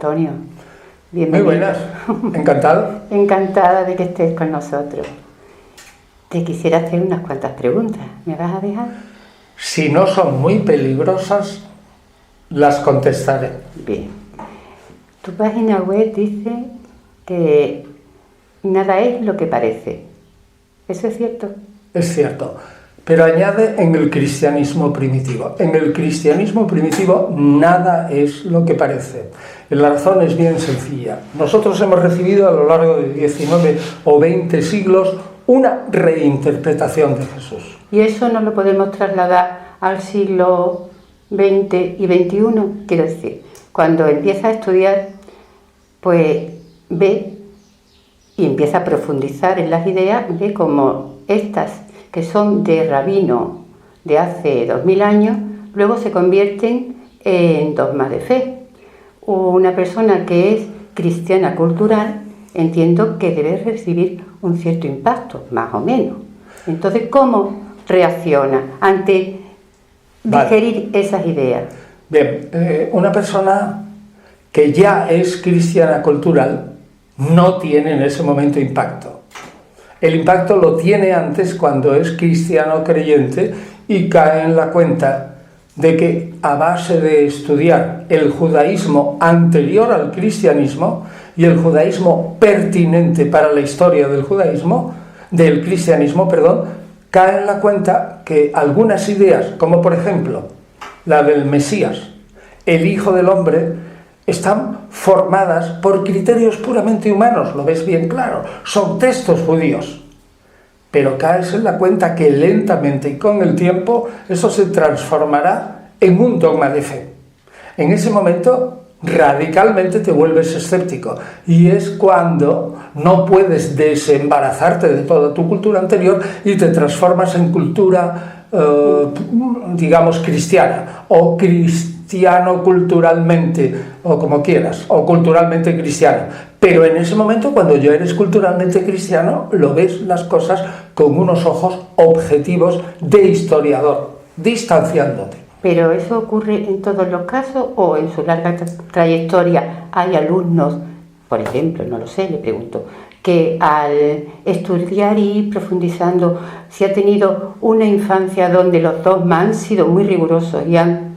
Antonio. Bienvenido. Muy buenas, encantado. Encantada de que estés con nosotros. Te quisiera hacer unas cuantas preguntas. ¿Me vas a dejar? Si no son muy peligrosas, las contestaré. Bien. Tu página web dice que nada es lo que parece. ¿Eso es cierto? Es cierto, pero añade en el cristianismo primitivo. En el cristianismo primitivo nada es lo que parece. La razón es bien sencilla. Nosotros hemos recibido a lo largo de 19 o 20 siglos una reinterpretación de Jesús. ¿Y eso no lo podemos trasladar al siglo XX y XXI? Quiero decir, cuando empieza a estudiar, pues ve y empieza a profundizar en las ideas, ve como estas que son de rabino de hace 2000 años, luego se convierten en dogmas de fe. Una persona que es cristiana cultural, entiendo que debe recibir un cierto impacto, más o menos. Entonces, ¿cómo reacciona ante digerir esas ideas? Bien, una persona que ya es cristiana cultural no tiene en ese momento impacto. El impacto lo tiene antes cuando es cristiano creyente y cae en la cuenta de que a base de estudiar el judaísmo anterior al cristianismo y el judaísmo pertinente para la historia del cristianismo, cae en la cuenta que algunas ideas, como por ejemplo la del Mesías, el Hijo del Hombre, están formadas por criterios puramente humanos, lo ves bien claro, son textos judíos. Pero caes en la cuenta que lentamente y con el tiempo eso se transformará en un dogma de fe. En ese momento radicalmente te vuelves escéptico y es cuando no puedes desembarazarte de toda tu cultura anterior y te transformas en cultura, digamos, cristiana o cristiano culturalmente, o como quieras, o culturalmente cristiano. Pero en ese momento, cuando ya eres culturalmente cristiano, lo ves las cosas con unos ojos objetivos de historiador, distanciándote. ¿Pero eso ocurre en todos los casos o en su larga trayectoria hay alumnos, por ejemplo, no lo sé, le pregunto, que al estudiar y ir profundizando, si ha tenido una infancia donde los dogmas han sido muy rigurosos y han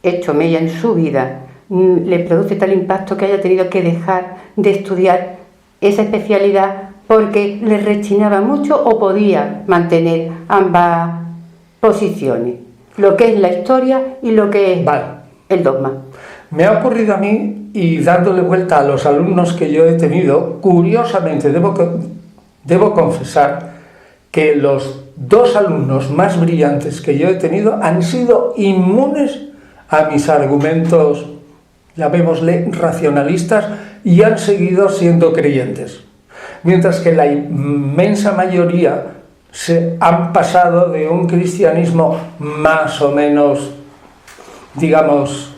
hecho mella en su vida, le produce tal impacto que haya tenido que dejar de estudiar esa especialidad porque le rechinaba mucho o podía mantener ambas posiciones, lo que es la historia y lo que es el dogma? Me ha ocurrido a mí, y dándole vuelta a los alumnos que yo he tenido, curiosamente debo confesar que los dos alumnos más brillantes que yo he tenido han sido inmunes a mis argumentos, llamémosle racionalistas, y han seguido siendo creyentes. Mientras que la inmensa mayoría se han pasado de un cristianismo más o menos, digamos,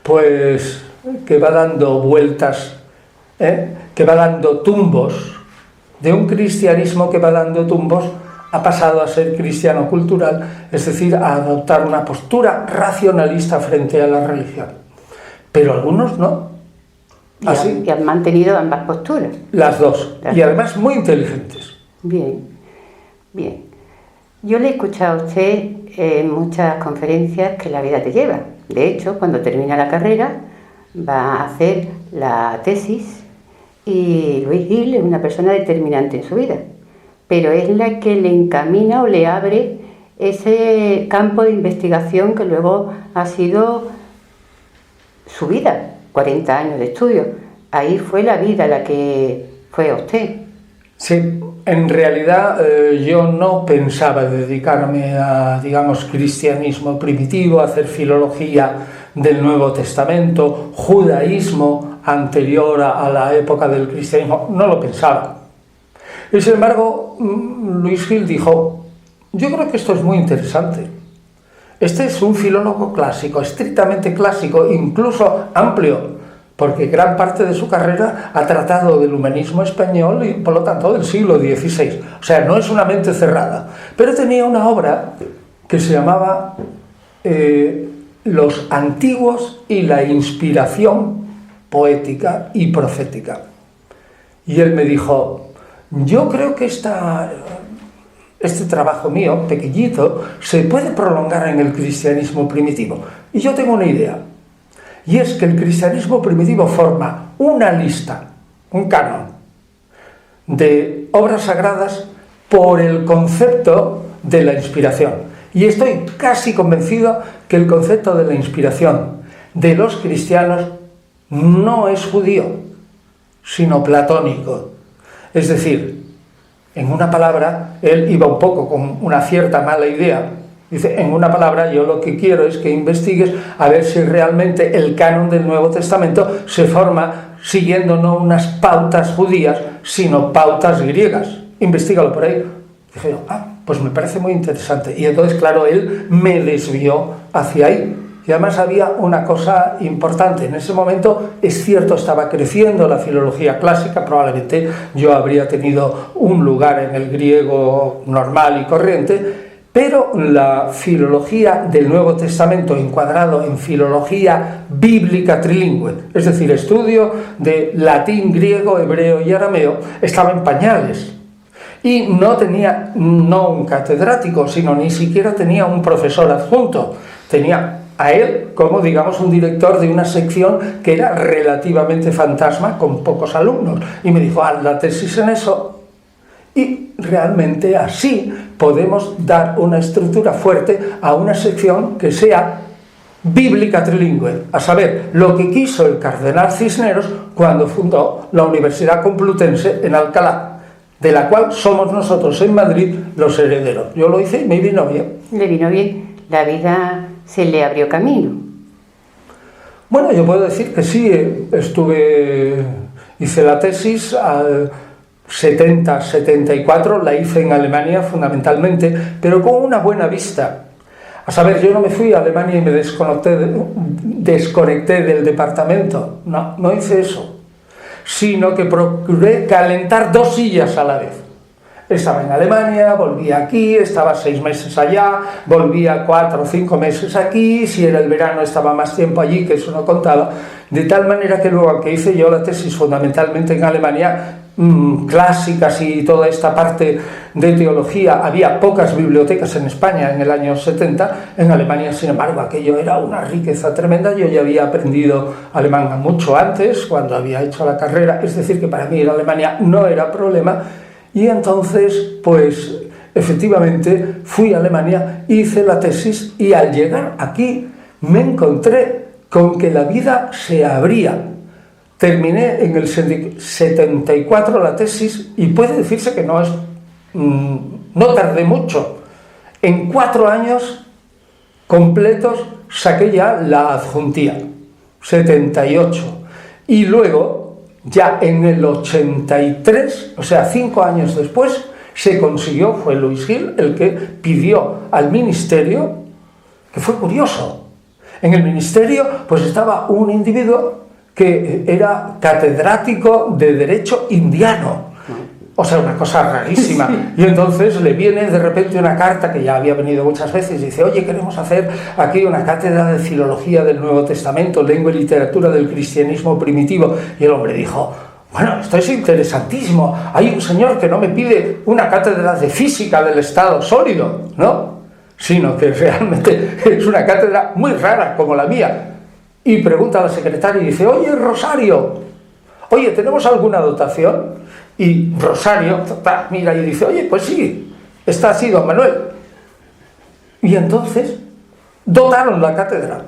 pues que va dando vueltas, que va dando tumbos, de un cristianismo que va dando tumbos, ha pasado a ser cristiano cultural, es decir, a adoptar una postura racionalista frente a la religión. Pero algunos no. ¿Así? Y han mantenido ambas posturas. Las dos. Y además muy inteligentes. Bien, bien. Yo le he escuchado a usted en muchas conferencias que la vida te lleva. De hecho, cuando termina la carrera, va a hacer la tesis y Luis Gil es una persona determinante en su vida. Pero es la que le encamina o le abre ese campo de investigación que luego ha sido su vida, 40 años de estudio. Ahí fue la vida la que fue a usted. Sí, en realidad yo no pensaba dedicarme a, digamos, cristianismo primitivo, a hacer filología del Nuevo Testamento, judaísmo anterior a la época del cristianismo, no lo pensaba. Y sin embargo, Luis Gil dijo, yo creo que esto es muy interesante. Este es un filólogo clásico, estrictamente clásico, incluso amplio, porque gran parte de su carrera ha tratado del humanismo español y, por lo tanto, del siglo XVI. O sea, no es una mente cerrada. Pero tenía una obra que se llamaba los antiguos y la inspiración poética y profética. Y él me dijo, yo creo que este trabajo mío, pequeñito, se puede prolongar en el cristianismo primitivo. Y yo tengo una idea, y es que el cristianismo primitivo forma una lista, un canon, de obras sagradas por el concepto de la inspiración. Y estoy casi convencido que el concepto de la inspiración de los cristianos no es judío, sino platónico. Es decir, en una palabra, él iba un poco con una cierta mala idea. Dice, en una palabra, yo lo que quiero es que investigues a ver si realmente el canon del Nuevo Testamento se forma siguiendo no unas pautas judías, sino pautas griegas. Investígalo por ahí. Dije yo, pues me parece muy interesante. Y entonces, claro, él me desvió hacia ahí. Y además había una cosa importante. En ese momento, es cierto, estaba creciendo la filología clásica. Probablemente yo habría tenido un lugar en el griego normal y corriente, pero la filología del Nuevo Testamento encuadrado en filología bíblica trilingüe, es decir, estudio de latín, griego, hebreo y arameo, estaba en pañales. Y no tenía no un catedrático, sino ni siquiera tenía un profesor adjunto. Tenía a él como, digamos, un director de una sección que era relativamente fantasma, con pocos alumnos. Y me dijo, haz la tesis en eso. Y realmente así podemos dar una estructura fuerte a una sección que sea bíblica trilingüe, a saber, lo que quiso el cardenal Cisneros cuando fundó la Universidad Complutense en Alcalá, de la cual somos nosotros en Madrid los herederos. Yo lo hice y me vino bien. Le vino bien, la vida se le abrió camino. Bueno, yo puedo decir que sí, hice la tesis al 70-74, la hice en Alemania fundamentalmente, pero con una buena vista. A saber, yo no me fui a Alemania y me desconecté del departamento, no hice eso, sino que procuré calentar 2 sillas a la vez. Estaba en Alemania, volvía aquí, estaba 6 meses allá, volvía 4 o 5 meses aquí, si era el verano estaba más tiempo allí, que eso no contaba, de tal manera que luego, aunque hice yo la tesis fundamentalmente en Alemania, clásicas y toda esta parte de teología, había pocas bibliotecas en España en el año 70, en Alemania, sin embargo, aquello era una riqueza tremenda. Yo ya había aprendido alemán mucho antes, cuando había hecho la carrera, es decir, que para mí ir a Alemania no era problema. Y entonces, pues, efectivamente, fui a Alemania, hice la tesis y al llegar aquí me encontré con que la vida se abría. Terminé en el 74 la tesis y puede decirse que no tardé mucho. En 4 años completos saqué ya la adjuntía, 78. Y luego, ya en el 83, o sea, 5 años después, se consiguió, fue Luis Gil el que pidió al ministerio, que fue curioso. En el ministerio pues estaba un individuo que era catedrático de Derecho indiano, o sea, una cosa rarísima. Y entonces le viene de repente una carta, que ya había venido muchas veces, y dice, oye, queremos hacer aquí una cátedra de filología del Nuevo Testamento, lengua y literatura del cristianismo primitivo. Y el hombre dijo, bueno, esto es interesantísimo, hay un señor que no me pide una cátedra de física del estado sólido, ¿no? Sino que realmente es una cátedra muy rara, como la mía. Y pregunta a la secretaria y dice, oye, Rosario, oye, ¿tenemos alguna dotación? Y Rosario mira y dice, oye, pues sí, está así, don Manuel. Y entonces dotaron la cátedra.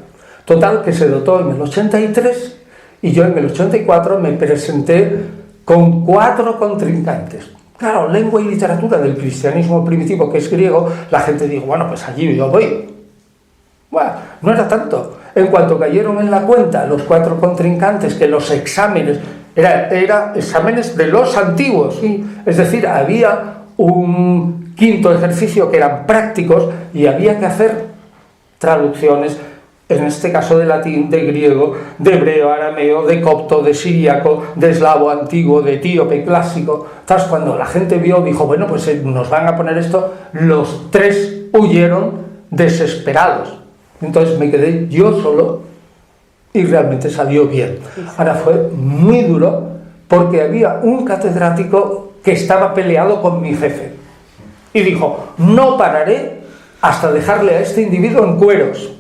Total, que se dotó en el 83 y yo en el 84 me presenté con 4 contrincantes. Claro, lengua y literatura del cristianismo primitivo, que es griego, la gente dijo, bueno, pues allí yo voy. Bueno, no era tanto. En cuanto cayeron en la cuenta los 4 contrincantes, que los exámenes eran exámenes de los antiguos, ¿sí? Es decir, había un 5.º ejercicio que eran prácticos y había que hacer traducciones, en este caso de latín, de griego, de hebreo, arameo, de copto, de siríaco, de eslavo antiguo, de etíope clásico. Entonces, cuando la gente vio, dijo, bueno, pues nos van a poner esto, los 3 huyeron desesperados. Entonces me quedé yo solo y realmente salió bien. Ahora fue muy duro porque había un catedrático que estaba peleado con mi jefe y dijo, no pararé hasta dejarle a este individuo en cueros.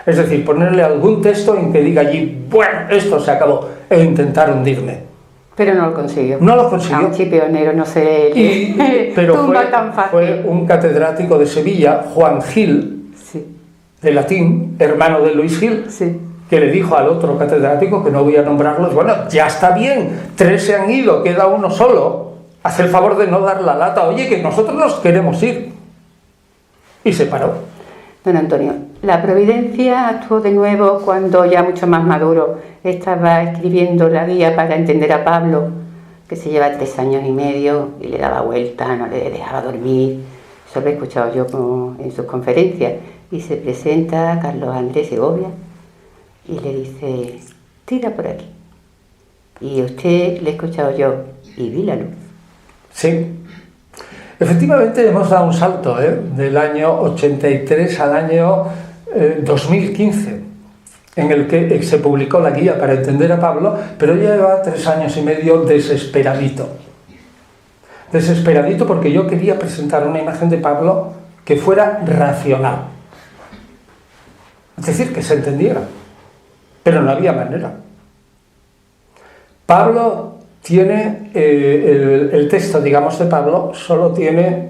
Es decir, ponerle algún texto en que diga allí, bueno, esto se acabó, e intentar hundirme. Pero no lo consiguió. No lo consiguió. Aún sí, pionero, no sé. Pero tan fácil. fue un catedrático de Sevilla, Juan Gil, sí. de latín, hermano de Luis Gil, sí. que le dijo al otro catedrático, que no voy a nombrarlos, bueno, ya está bien, 3 se han ido, queda uno solo, haz el favor de no dar la lata, oye, que nosotros nos queremos ir. Y se paró. Don Antonio, la providencia actuó de nuevo cuando ya mucho más maduro estaba escribiendo la guía para entender a Pablo, que se lleva 3 años y medio y le daba vuelta, no le dejaba dormir. Eso lo he escuchado yo en sus conferencias. Y se presenta a Carlos Andrés Segovia y le dice, tira por aquí. Y usted le he escuchado yo y vi la luz. Sí. Efectivamente hemos dado un salto del año 83 al año 2015, en el que se publicó la guía para entender a Pablo, pero ya lleva 3 años y medio desesperadito. Desesperadito porque yo quería presentar una imagen de Pablo que fuera racional. Es decir, que se entendiera. Pero no había manera. Pablo tiene, el texto, digamos, de Pablo, solo tiene,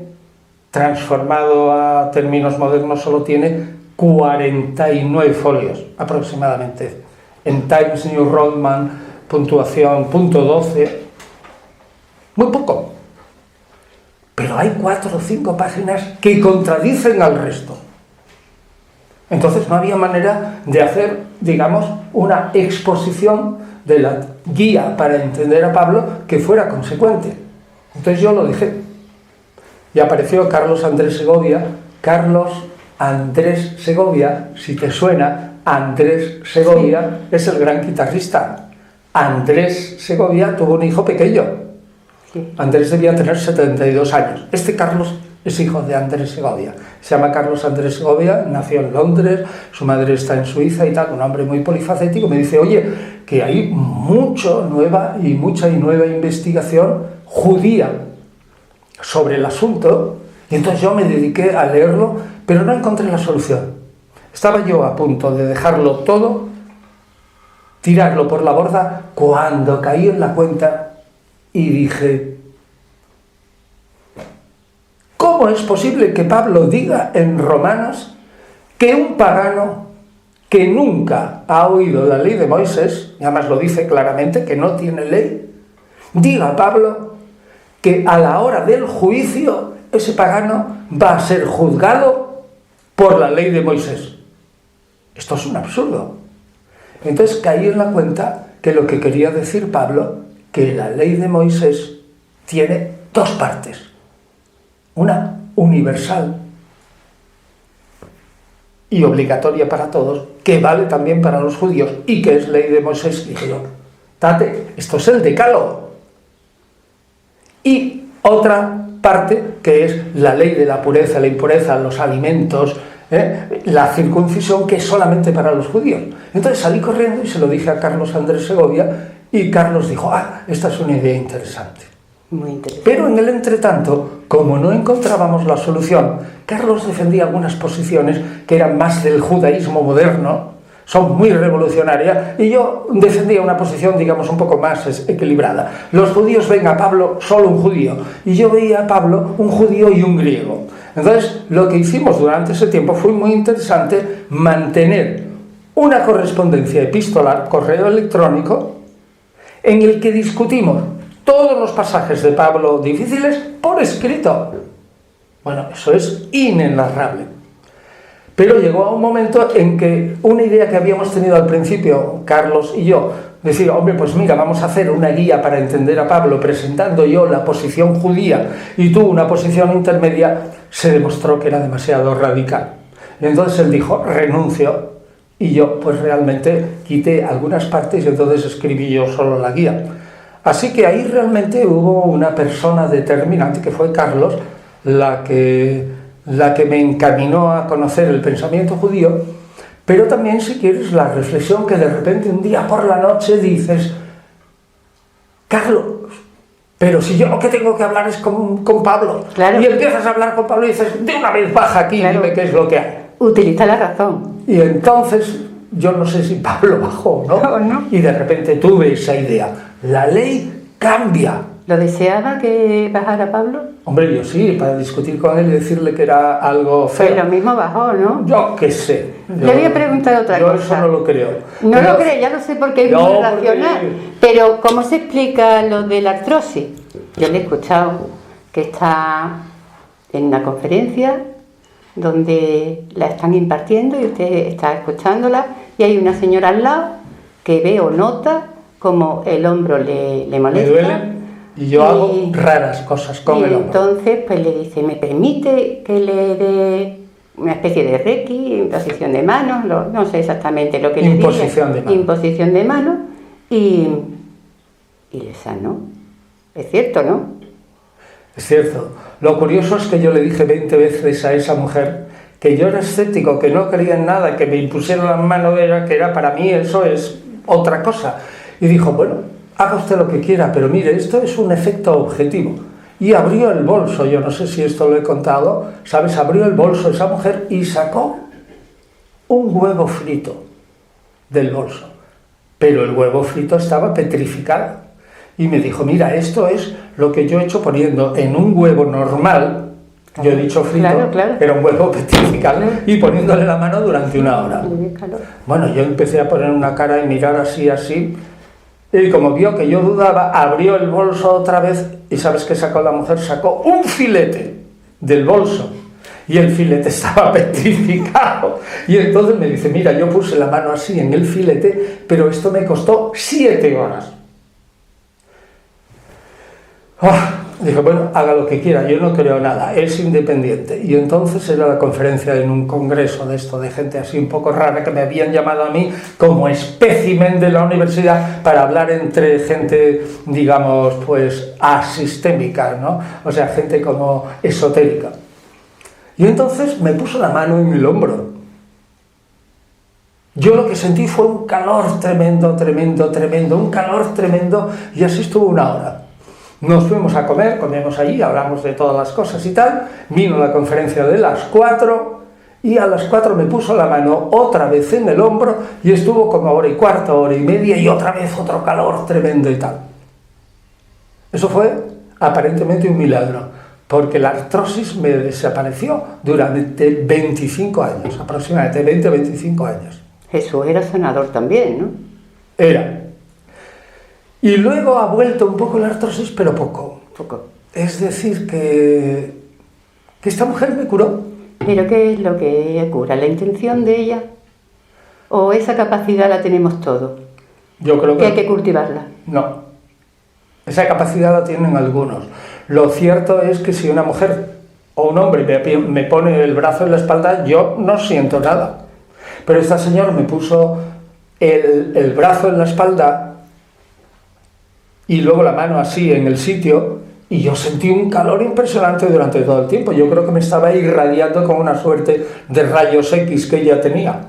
transformado a términos modernos, solo tiene 49 folios, aproximadamente. En Times New Roman, puntuación .12, muy poco. Pero hay 4 o 5 páginas que contradicen al resto. Entonces no había manera de hacer, digamos, una exposición de la guía para entender a Pablo que fuera consecuente. Entonces yo lo dejé. Y apareció Carlos Andrés Segovia. Carlos Andrés Segovia, si te suena, Andrés Segovia es el gran guitarrista. Andrés Segovia tuvo un hijo pequeño. Andrés debía tener 72 años. Este Carlos es hijo de Andrés Segovia. Se llama Carlos Andrés Segovia, nació en Londres, su madre está en Suiza y tal, un hombre muy polifacético. Me dice, oye, que hay mucha nueva investigación judía sobre el asunto. Y entonces yo me dediqué a leerlo, pero no encontré la solución. Estaba yo a punto de dejarlo todo, tirarlo por la borda, cuando caí en la cuenta y dije, ¿cómo es posible que Pablo diga en Romanos que un pagano que nunca ha oído la ley de Moisés, y además lo dice claramente, que no tiene ley, diga a Pablo que a la hora del juicio ese pagano va a ser juzgado por la ley de Moisés? Esto es un absurdo. Entonces caí en la cuenta que lo que quería decir Pablo, que la ley de Moisés tiene 2 partes. Una universal y obligatoria para todos, que vale también para los judíos y que es ley de Moisés. Dije yo, tate, esto es el decálogo. Y otra parte que es la ley de la pureza, la impureza, los alimentos, la circuncisión, que es solamente para los judíos. Entonces salí corriendo y se lo dije a Carlos Andrés Segovia y Carlos dijo, esta es una idea interesante. Muy interesante. Pero en el entretanto, como no encontrábamos la solución, Carlos defendía algunas posiciones que eran más del judaísmo moderno, son muy revolucionarias, y yo defendía una posición, digamos, un poco más equilibrada. Los judíos ven a Pablo solo un judío, y yo veía a Pablo un judío y un griego. Entonces, lo que hicimos durante ese tiempo fue muy interesante, mantener una correspondencia epistolar, correo electrónico, en el que discutimos todos los pasajes de Pablo difíciles por escrito. Bueno, eso es inenarrable. Pero llegó a un momento en que una idea que habíamos tenido al principio, Carlos y yo, decir, hombre, pues mira, vamos a hacer una guía para entender a Pablo, presentando yo la posición judía y tú una posición intermedia, se demostró que era demasiado radical. Y entonces él dijo, renuncio, y yo pues realmente quité algunas partes y entonces escribí yo solo la guía. Así que ahí realmente hubo una persona determinante, que fue Carlos, la que me encaminó a conocer el pensamiento judío, pero también, si quieres, la reflexión que de repente un día por la noche dices: Carlos, pero si yo lo que tengo que hablar es con Pablo. Claro. Y empiezas a hablar con Pablo y dices: de una vez baja aquí, claro. Dime qué es lo que hay. Utiliza la razón. Y entonces, yo no sé si Pablo bajó, ¿no? No. Y de repente tuve esa idea: la ley cambia. ¿Lo deseaba que bajara Pablo? Hombre, yo sí, para discutir con él y decirle que era algo feo. Pues lo mismo bajó, ¿no? Yo qué sé. Le voy a preguntar otra cosa. Yo eso no lo creo. No pero, lo creo, ya lo sé porque es no, muy racional. Pero, ¿cómo se explica lo de la artrosis? Yo le he escuchado que está en una conferencia donde la están impartiendo y usted está escuchándola y hay una señora al lado que ve o nota como el hombro le molesta. Me duele y yo hago raras cosas con el hombro. Entonces pues le dice: ¿me permite que le dé una especie de reiki, imposición de manos? No sé exactamente lo que le dice. Imposición de manos. Imposición de manos y le sanó. Es cierto, ¿no? Es cierto. Lo curioso es que yo le dije 20 veces a esa mujer que yo era escéptico, que no creía en nada, que me impusieron las manos, que era para mí eso es otra cosa. Y dijo: bueno, haga usted lo que quiera, pero mire, esto es un efecto objetivo. Y abrió el bolso, yo no sé si esto lo he contado, ¿sabes? Abrió el bolso esa mujer y sacó un huevo frito del bolso. Pero el huevo frito estaba petrificado. Y me dijo: mira, esto es lo que yo he hecho poniendo en un huevo normal, yo he dicho frito, claro. era un huevo petrificado, y poniéndole la mano durante una hora. Bueno, yo empecé a poner una cara y mirar así, y como vio que yo dudaba, abrió el bolso otra vez, y ¿sabes qué sacó la mujer? Sacó un filete del bolso, y el filete estaba petrificado. Y entonces me dice: mira, yo puse la mano así en el filete, pero esto me costó 7 horas. Dije: bueno, haga lo que quiera, yo no creo nada, es independiente. Y entonces era la conferencia en un congreso de esto, de gente así un poco rara, que me habían llamado a mí como espécimen de la universidad para hablar entre gente, digamos, pues asistémica, ¿no? O sea, gente como esotérica. Y entonces me puso la mano en el hombro. Yo lo que sentí fue un calor tremendo, un calor tremendo, y así estuvo 1 hora. Nos fuimos a comer, comemos allí, hablamos de todas las cosas y tal. Vino la conferencia de las 4 y a las 4 me puso la mano otra vez en el hombro y estuvo como 1 hora y cuarto, 1 hora y media, y otra vez otro calor tremendo y tal. Eso fue aparentemente un milagro, porque la artrosis me desapareció durante 25 años, aproximadamente 20 o 25 años. Jesús era sanador también, ¿no? Era. Y luego ha vuelto un poco la artrosis, pero poco. Es decir, que esta mujer me curó. ¿Pero qué es lo que cura? ¿La intención de ella? ¿O esa capacidad la tenemos todos? Yo creo que hay que cultivarla. No. Esa capacidad la tienen algunos. Lo cierto es que si una mujer o un hombre me pone el brazo en la espalda, yo no siento nada. Pero esta señora me puso el brazo en la espalda y luego la mano así en el sitio, y yo sentí un calor impresionante durante todo el tiempo. Yo creo que me estaba irradiando con una suerte de rayos X que ella tenía.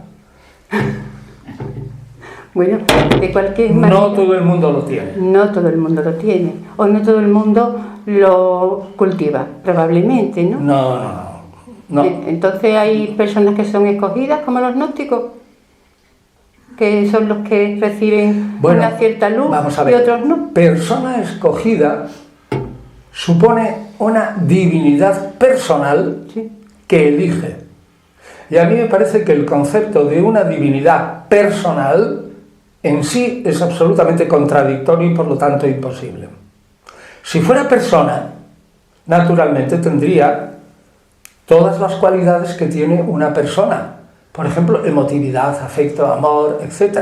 Bueno, de cualquier manera... No todo el mundo lo tiene. No todo el mundo lo tiene. O no todo el mundo lo cultiva, probablemente, ¿no? No. Entonces hay personas que son escogidas, como los gnósticos, que son los que reciben una cierta luz, vamos a ver, y otros no. Persona escogida supone una divinidad personal, sí, que elige. Y a mí me parece que el concepto de una divinidad personal en sí es absolutamente contradictorio y por lo tanto imposible. Si fuera persona, naturalmente tendría todas las cualidades que tiene una persona. Por ejemplo, emotividad, afecto, amor, etc.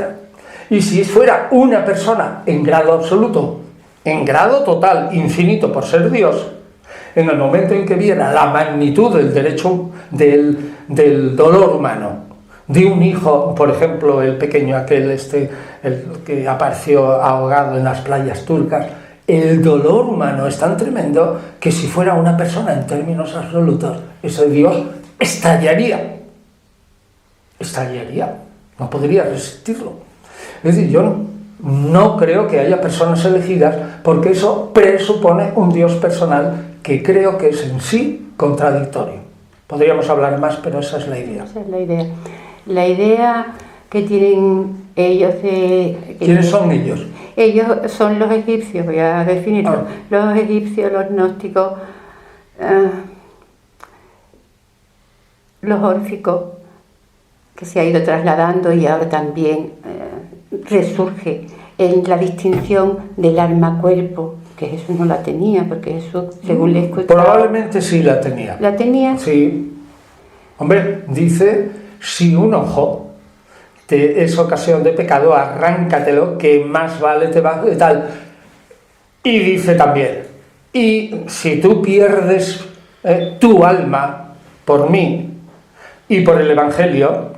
Y si fuera una persona en grado absoluto, en grado total, infinito por ser Dios, en el momento en que viera la magnitud del derecho del dolor humano, de un hijo, por ejemplo, el pequeño aquel, el que apareció ahogado en las playas turcas, el dolor humano es tan tremendo que si fuera una persona en términos absolutos, ese Dios estallaría. no podría resistirlo. Es decir, yo no creo que haya personas elegidas, porque eso presupone un Dios personal que creo que es en sí contradictorio. Podríamos hablar más, pero esa es la idea. Esa es la idea. La idea que tienen ellos de... ¿Quiénes son ellos? Ellos son los egipcios, voy a definirlo. Los egipcios, los gnósticos, los órficos, que se ha ido trasladando y ahora también resurge en la distinción del alma-cuerpo, que Jesús no la tenía, porque Jesús, según le he escuchado... Probablemente sí la tenía. ¿La tenía? Sí. Hombre, dice, si un ojo te es ocasión de pecado, arráncatelo, que más vale te va y tal. Y dice también, y si tú pierdes tu alma por mí y por el Evangelio,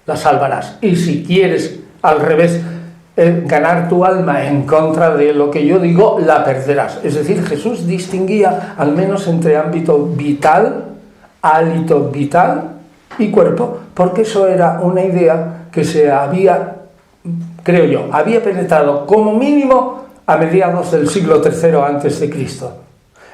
la salvarás. Y si quieres, al revés, ganar tu alma en contra de lo que yo digo, la perderás. Es decir, Jesús distinguía al menos entre ámbito vital, hálito vital y cuerpo, porque eso era una idea que se había, creo yo, había penetrado como mínimo a mediados del siglo III antes de Cristo.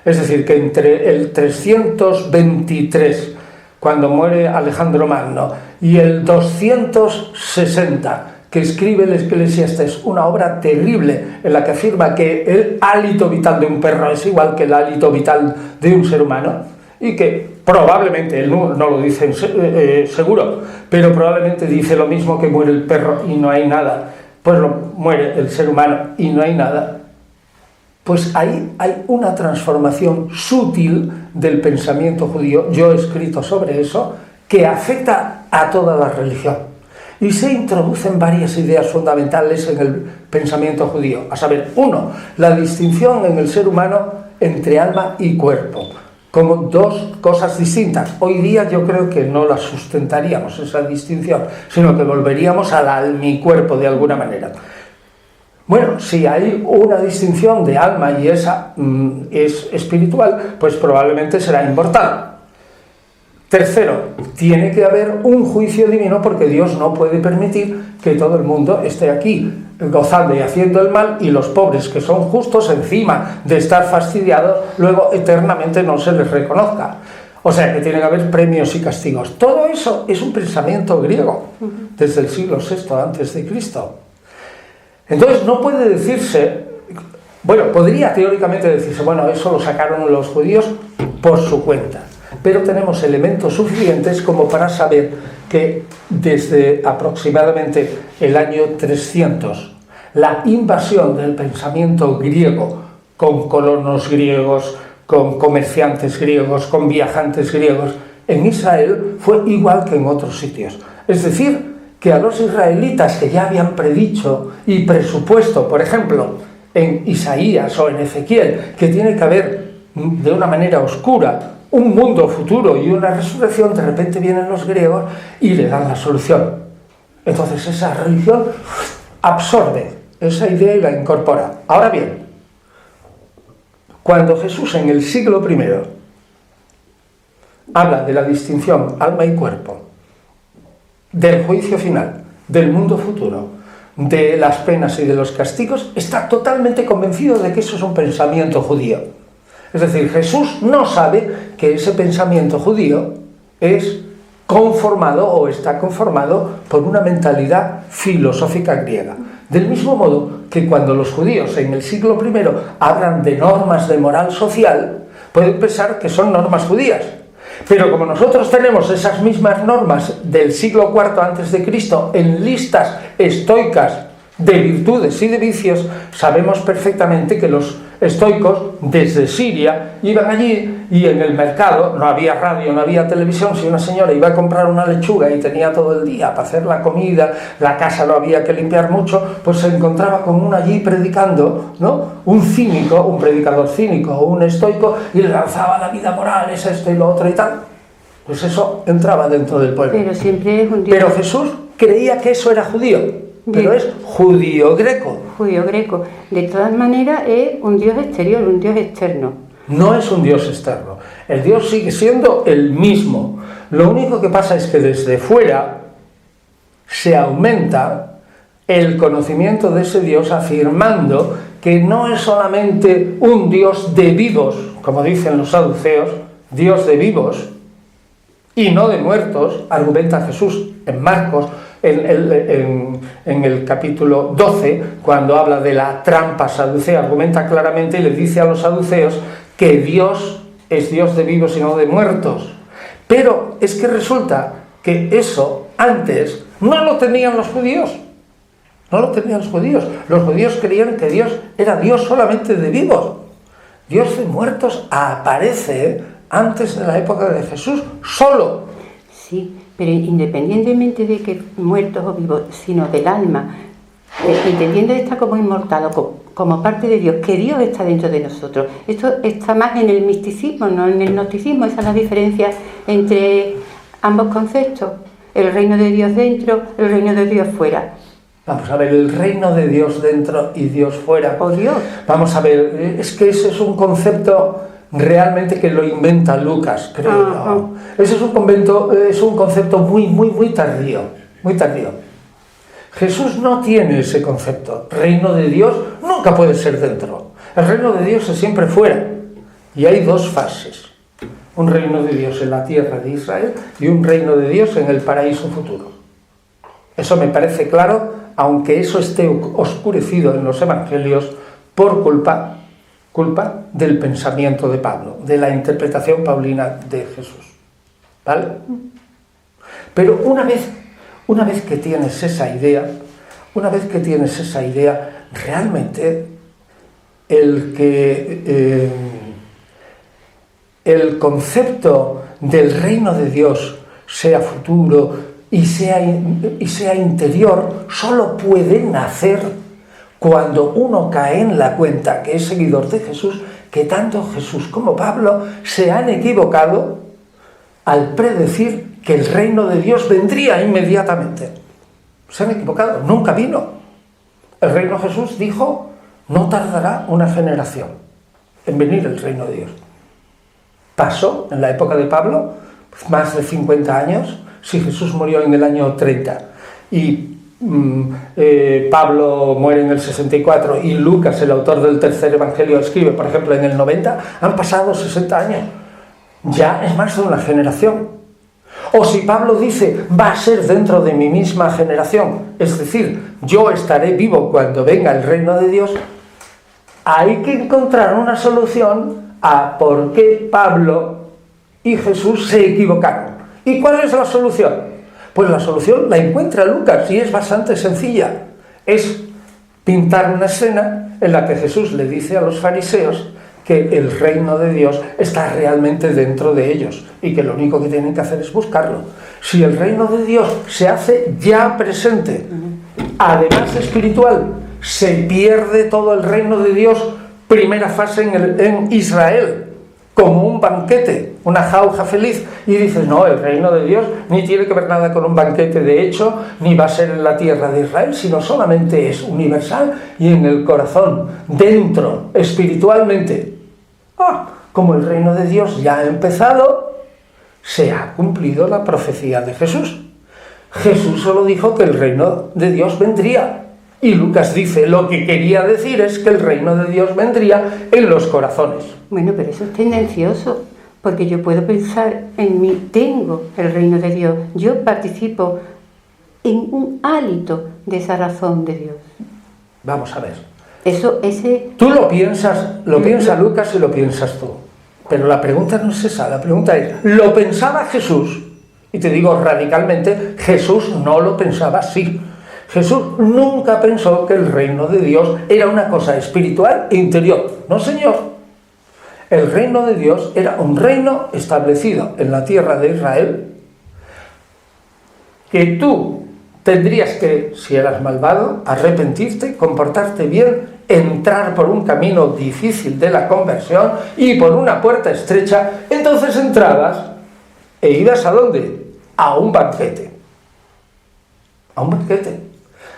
Es decir, que entre el 323, cuando muere Alejandro Magno, y el 260, que escribe el Eclesiastés, una obra terrible en la que afirma que el hálito vital de un perro es igual que el hálito vital de un ser humano, y que probablemente, él no lo dice seguro, pero probablemente dice lo mismo, que muere el perro y no hay nada, pues muere el ser humano y no hay nada. Pues ahí hay una transformación sutil del pensamiento judío, yo he escrito sobre eso, que afecta a toda la religión. Y se introducen varias ideas fundamentales en el pensamiento judío. A saber, uno, la distinción en el ser humano entre alma y cuerpo, como dos cosas distintas. Hoy día yo creo que no la sustentaríamos, esa distinción, sino que volveríamos al alma y cuerpo de alguna manera. Bueno, si hay una distinción de alma y esa es espiritual, pues probablemente será inmortal. Tercero, tiene que haber un juicio divino, porque Dios no puede permitir que todo el mundo esté aquí gozando y haciendo el mal, y los pobres, que son justos, encima de estar fastidiados, luego eternamente no se les reconozca. O sea que tiene que haber premios y castigos. Todo eso es un pensamiento griego, desde el siglo VI antes de Cristo. Entonces no puede decirse, bueno, podría teóricamente decirse, bueno, eso lo sacaron los judíos por su cuenta. Pero tenemos elementos suficientes como para saber que desde aproximadamente el año 300, la invasión del pensamiento griego, con colonos griegos, con comerciantes griegos, con viajantes griegos, en Israel fue igual que en otros sitios. Es decir, que a los israelitas que ya habían predicho y presupuesto, por ejemplo, en Isaías o en Ezequiel, que tiene que haber de una manera oscura un mundo futuro y una resurrección, de repente vienen los griegos y le dan la solución. Entonces esa religión absorbe esa idea y la incorpora. Ahora bien, cuando Jesús en el siglo I habla de la distinción alma y cuerpo, del juicio final, del mundo futuro, de las penas y de los castigos, está totalmente convencido de que eso es un pensamiento judío. Es decir, Jesús no sabe que ese pensamiento judío es conformado o está conformado por una mentalidad filosófica griega. Del mismo modo que cuando los judíos en el siglo I hablan de normas de moral social, pueden pensar que son normas judías. Pero como nosotros tenemos esas mismas normas del siglo IV antes de Cristo en listas estoicas de virtudes y de vicios, sabemos perfectamente que los estoicos desde Siria iban allí y en el mercado no había radio, no había televisión. Si una señora iba a comprar una lechuga y tenía todo el día para hacer la comida, la casa no había que limpiar mucho, pues se encontraba con uno allí predicando, ¿no? Un cínico, un predicador cínico o un estoico, y le lanzaba la vida moral, es esto y lo otro y tal. Pues eso entraba dentro del pueblo. Pero siempre es un Dios. Pero Jesús creía que eso era judío. Pero es judío-greco. Judío-greco. De todas maneras es un Dios exterior, un Dios externo. No es un Dios externo. El Dios sigue siendo el mismo. Lo único que pasa es que desde fuera se aumenta el conocimiento de ese Dios, afirmando que no es solamente un Dios de vivos, como dicen los saduceos, Dios de vivos y no de muertos, argumenta Jesús en Marcos, en el capítulo 12, cuando habla de la trampa saducea, argumenta claramente y le dice a los saduceos que Dios es Dios de vivos y no de muertos. Pero es que resulta que eso antes no lo tenían los judíos. No lo tenían los judíos. Los judíos creían que Dios era Dios solamente de vivos. Dios de muertos aparece antes de la época de Jesús solo. Sí, pero independientemente de que muertos o vivos, sino del alma, entendiendo esta como inmortal o como parte de Dios, que Dios está dentro de nosotros. Esto está más en el misticismo, no en el gnosticismo. Esa es la diferencia entre ambos conceptos. El reino de Dios dentro, el reino de Dios fuera. Vamos a ver, el reino de Dios dentro y Dios fuera. ¡Oh, Dios! Vamos a ver, es que ese es un concepto realmente que lo inventa Lucas, creo yo. Ese es un concepto muy tardío, muy tardío. Jesús no tiene ese concepto. Reino de Dios nunca puede ser dentro. El reino de Dios es siempre fuera. Y hay dos fases. Un reino de Dios en la tierra de Israel y un reino de Dios en el paraíso futuro. Eso me parece claro, aunque eso esté oscurecido en los evangelios por culpa del pensamiento de Pablo, de la interpretación paulina de Jesús. ¿Vale? Pero una vez que tienes esa idea, realmente el concepto del reino de Dios, sea futuro y sea interior, solo puede nacer cuando uno cae en la cuenta, que es seguidor de Jesús, que tanto Jesús como Pablo se han equivocado al predecir que el reino de Dios vendría inmediatamente. Se han equivocado, nunca vino. El reino de Jesús dijo, no tardará una generación en venir el reino de Dios. Pasó en la época de Pablo, más de 50 años, si Jesús murió en el año 30 y Pablo muere en el 64 y Lucas, el autor del tercer evangelio, escribe, por ejemplo, en el 90, han pasado 60 años. Ya es más de una generación. O si Pablo dice, va a ser dentro de mi misma generación, es decir, yo estaré vivo cuando venga el reino de Dios, hay que encontrar una solución a por qué Pablo y Jesús se equivocaron. ¿Y cuál es la solución? Pues la solución la encuentra Lucas y es bastante sencilla. Es pintar una escena en la que Jesús le dice a los fariseos que el reino de Dios está realmente dentro de ellos y que lo único que tienen que hacer es buscarlo. Si el reino de Dios se hace ya presente, además espiritual, se pierde todo el reino de Dios, primera fase en Israel, como un banquete, una jauja feliz, y dices, no, el reino de Dios ni tiene que ver nada con un banquete de hecho, ni va a ser en la tierra de Israel, sino solamente es universal y en el corazón, dentro, espiritualmente. Como el reino de Dios ya ha empezado, se ha cumplido la profecía de Jesús. Jesús solo dijo que el reino de Dios vendría. Y Lucas dice, lo que quería decir es que el reino de Dios vendría en los corazones. Bueno, pero eso es tendencioso, porque yo puedo pensar en mí, tengo el reino de Dios, yo participo en un hálito de esa razón de Dios. Vamos a ver. Tú lo piensa Lucas y lo piensas tú. Pero la pregunta no es esa, la pregunta es, ¿lo pensaba Jesús? Y te digo radicalmente, Jesús no lo pensaba así. Jesús nunca pensó que el reino de Dios era una cosa espiritual e interior. No, señor. El reino de Dios era un reino establecido en la tierra de Israel que tú tendrías que, si eras malvado, arrepentirte, comportarte bien, entrar por un camino difícil de la conversión y por una puerta estrecha. Entonces entrabas e ibas ¿a dónde? A un banquete. A un banquete.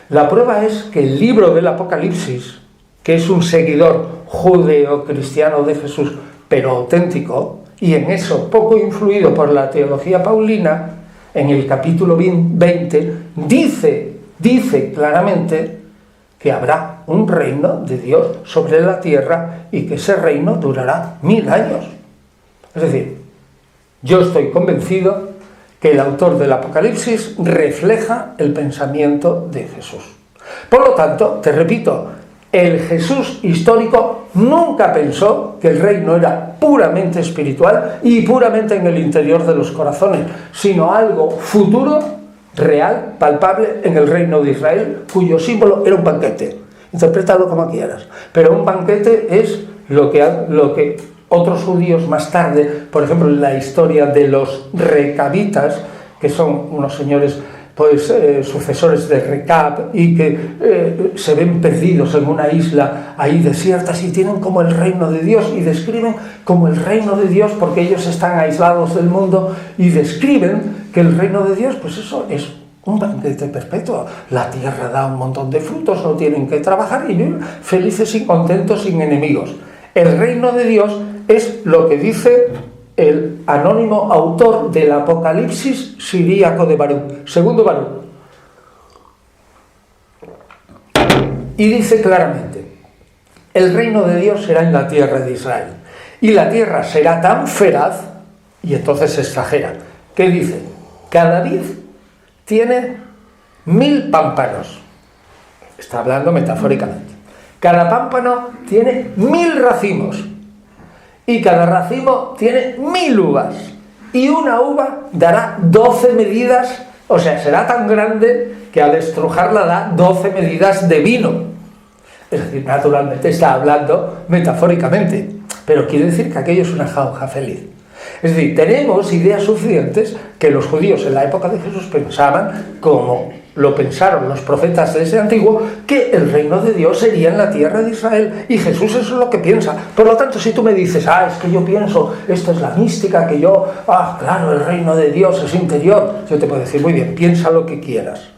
La prueba es que el libro del Apocalipsis, que es un seguidor judeo-cristiano de Jesús, pero auténtico, y en eso poco influido por la teología paulina, en el capítulo 20, dice claramente que habrá un reino de Dios sobre la tierra y que ese reino durará 1000 años. Es decir, yo estoy convencido que el autor del Apocalipsis refleja el pensamiento de Jesús. Por lo tanto, te repito, el Jesús histórico nunca pensó que el reino era puramente espiritual y puramente en el interior de los corazones, sino algo futuro, real, palpable en el reino de Israel, cuyo símbolo era un banquete. Interprétalo como quieras, pero un banquete es lo que otros judíos más tarde, por ejemplo, en la historia de los recabitas, que son unos señores sucesores de Recab y que se ven perdidos en una isla ahí desierta y tienen como el reino de Dios y describen como el reino de Dios porque ellos están aislados del mundo y describen que el reino de Dios, pues eso es un banquete perpetuo. La tierra da un montón de frutos, no tienen que trabajar y viven felices y contentos sin enemigos. El reino de Dios es lo que dice el anónimo autor del Apocalipsis siríaco de Baruch, segundo Baruch. Y dice claramente, el reino de Dios será en la tierra de Israel. Y la tierra será tan feraz, y entonces se exagera. ¿Qué dice? Cada vid tiene 1000 pámpanos. Está hablando metafóricamente. Cada pámpano tiene 1000 racimos. Y cada racimo tiene 1000 uvas. Y una uva dará 12 medidas, o sea, será tan grande que al estrujarla da 12 medidas de vino. Es decir, naturalmente está hablando metafóricamente, pero quiere decir que aquello es una jauja feliz. Es decir, tenemos ideas suficientes que los judíos en la época de Jesús pensaban, como lo pensaron los profetas de ese antiguo, que el reino de Dios sería en la tierra de Israel, y Jesús eso es lo que piensa. Por lo tanto, si tú me dices, es que yo pienso, esto es la mística, que yo, claro, el reino de Dios es interior, yo te puedo decir, muy bien, piensa lo que quieras,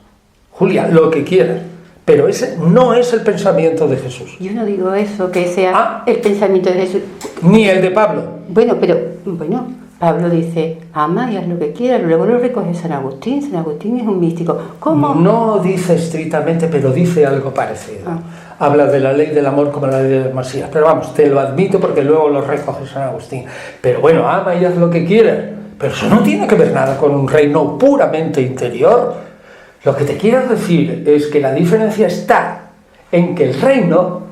Julia, lo que quieras, pero ese no es el pensamiento de Jesús. Yo no digo eso, que sea el pensamiento de Jesús. Ni el de Pablo. Bueno, Pablo dice, ama y haz lo que quieras, luego lo recoge San Agustín. San Agustín es un místico. ¿Cómo? No dice estrictamente, pero dice algo parecido. Habla de la ley del amor como la ley del Mesías. Pero vamos, te lo admito porque luego lo recoge San Agustín. Pero bueno, ama y haz lo que quieras. Pero eso no tiene que ver nada con un reino puramente interior. Lo que te quiero decir es que la diferencia está en que el reino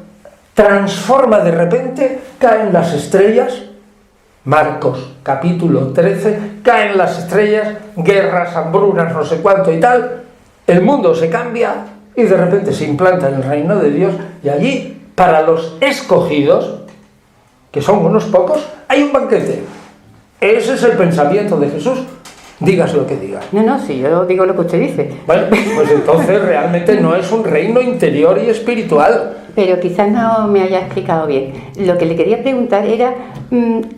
transforma de repente, caen las estrellas. Marcos, capítulo 13, caen las estrellas, guerras, hambrunas, no sé cuánto y tal, el mundo se cambia y de repente se implanta en el reino de Dios y allí, para los escogidos, que son unos pocos, hay un banquete. Ese es el pensamiento de Jesús, digas lo que digas. No, si yo digo lo que usted dice. Bueno, pues entonces realmente no es un reino interior y espiritual. Pero quizás no me haya explicado bien. Lo que le quería preguntar era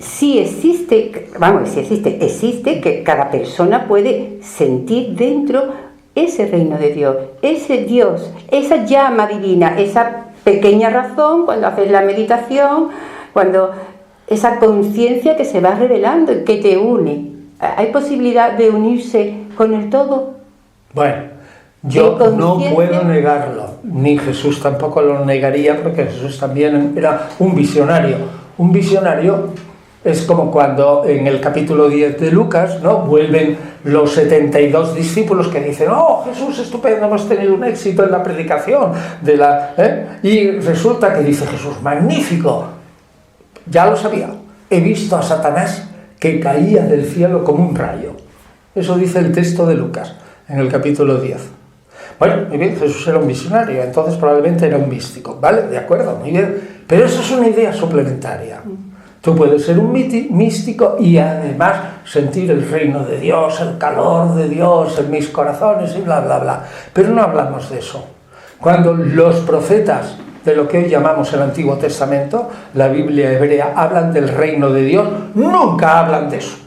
si existe que cada persona puede sentir dentro ese reino de Dios, ese Dios, esa llama divina, esa pequeña razón cuando haces la meditación, cuando esa conciencia que se va revelando y que te une. ¿Hay posibilidad de unirse con el todo? Bueno, yo no puedo negarlo, ni Jesús tampoco lo negaría, porque Jesús también era un visionario. Un visionario es como cuando en el capítulo 10 de Lucas, ¿no?, vuelven los 72 discípulos que dicen, Jesús, estupendo, hemos tenido un éxito en la predicación y resulta que dice Jesús, magnífico, ya lo sabía, he visto a Satanás que caía del cielo como un rayo. Eso dice el texto de Lucas en el capítulo 10. Bueno, muy bien, Jesús era un visionario, entonces probablemente era un místico, ¿vale? De acuerdo, muy bien. Pero eso es una idea suplementaria. Tú puedes ser un místico y además sentir el reino de Dios, el calor de Dios en mis corazones y bla, bla, bla. Pero no hablamos de eso. Cuando los profetas de lo que hoy llamamos el Antiguo Testamento, la Biblia hebrea, hablan del reino de Dios, nunca hablan de eso.